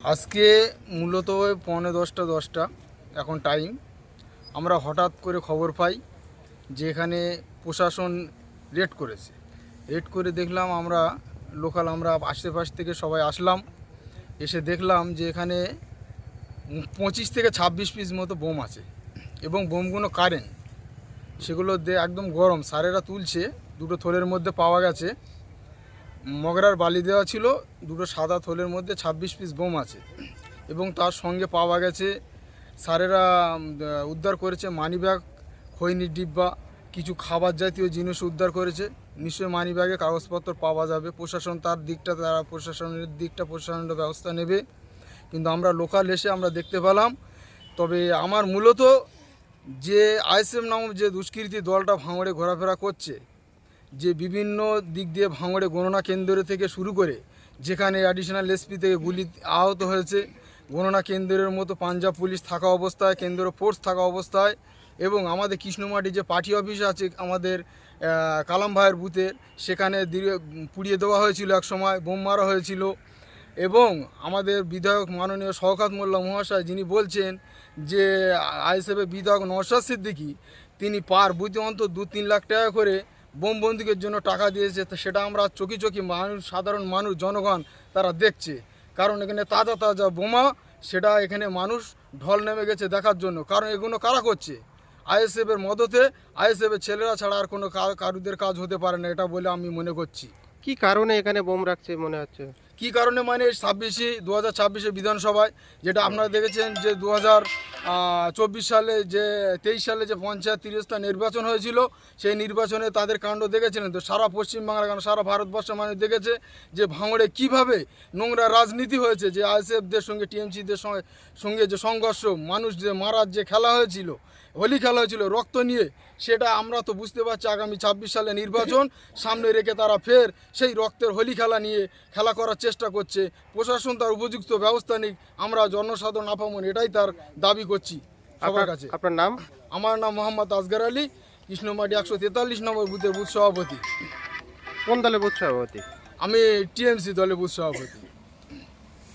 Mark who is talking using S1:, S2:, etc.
S1: আজকে মূলত 10:45 এখন টাইম। আমরা হঠাৎ করে খবর পাই যে এখানে প্রশাসন রেড করেছে। রেড করে দেখলাম আমরা আশেপাশ থেকে সবাই আসলাম, এসে দেখলাম যে এখানে 25 থেকে 26 পিস মতো বোম আছে এবং বোমগুলো কারেন্ট, সেগুলো একদম গরম। স্যারেরা তুলছে, দুটো থলের মধ্যে পাওয়া গেছে মগরার বালি দেওয়া ছিল, দুটো সাদা থলের মধ্যে 26 পিস বোম আছে এবং তার সঙ্গে পাওয়া গেছে স্যারেরা উদ্ধার করেছে মানিব্যাগ, খৈনির ডিব্বা, কিছু খাবার জাতীয় জিনিস উদ্ধার করেছে। নিশ্চয়ই মানিব্যাগে কাগজপত্র পাওয়া যাবে। প্রশাসন প্রশাসনের ব্যবস্থা নেবে, কিন্তু আমরা লোকাল এসে আমরা দেখতে পেলাম। তবে আমার মূলত যে আইএসএফ নামক যে দুষ্কৃতী দলটা ভাঙড়ে ঘোরাফেরা করছে, যে বিভিন্ন দিক দিয়ে ভাঙড়ে গণনা কেন্দ্র থেকে শুরু করে যেখানে অ্যাডিশনাল এসপি থেকে গুলি আহত হয়েছে, গণনা কেন্দ্রের মতো পাঞ্জাব পুলিশ থাকা অবস্থায়, কেন্দ্র ফোর্স থাকা অবস্থায়, এবং আমাদের কৃষ্ণমাটি যে পার্টি অফিস আছে আমাদের কালাম ভাইয়ের বুথের, সেখানে পুড়িয়ে দেওয়া হয়েছিল, এক সময় বোম মারা হয়েছিল। এবং আমাদের বিধায়ক মাননীয় শওকত মোল্লা মহাশয়, যিনি বলছেন যে আইএসএফের বিধায়ক নওশাদ সিদ্দিকী, তিনি পার বুথে অন্তত 2-3 লাখ টাকা করে বোম বন্দুকের জন্য টাকা দিয়েছে। সেটা আমরা চোখে মানুষ, সাধারণ মানুষ, জনগণ তারা দেখছে, কারণ এখানে তাজা তাজা বোমা, সেটা এখানে মানুষ ঢল নেমে গেছে দেখার জন্য। কারণ এগুলো কারা করছে? আইএসএফের মদতে, আইএসএফের ছেলেরা ছাড়া আর কোনো কারুদের কাজ হতে পারে না, এটা বলে আমি মনে করছি।
S2: কি কারণে এখানে বোম রাখছে মনে হচ্ছে?
S1: কি কারণে মানে 2026 বিধানসভায় যেটা আপনারা দেখেছেন যে 2024 সালে যে 23 সালে যে পঞ্চায়েত 30টা নির্বাচন হয়েছিল, সেই নির্বাচনে তাদের কাণ্ড দেখেছিলেন তো। সারা পশ্চিমবাংলা কেন সারা ভারতবর্ষের মানুষ দেখেছে যে ভাঙড়ে কিভাবে নোংরা রাজনীতি হয়েছে, যে আইএসএফদের সঙ্গে টিএমসিদের সঙ্গে যে সংঘর্ষ, মানুষ যে মারার যে খেলা হয়েছিল, হোলি খেলা হয়েছিল রক্ত নিয়ে, সেটা আমরা তো বুঝতে পারছি আগামী 26 সালে নির্বাচন সামনে রেখে তারা ফের সেই রক্তের হোলি খেলা নিয়ে খেলা করার চেষ্টা করছে। প্রশাসন তার উপযুক্ত ব্যবস্থা নিক, আমরা জনসাধারণ আপামন এটাই তার দাবি করছি সবার কাছে।
S2: আপনার নাম?
S1: আমার নাম মোহাম্মদ আসগর আলী, কৃষ্ণমাটি 143 নম্বর বুথের বুথ সভাপতি।
S2: কোন দলের বুথ সভাপতি?
S1: আমি টিএমসি দলের বুথ সভাপতি।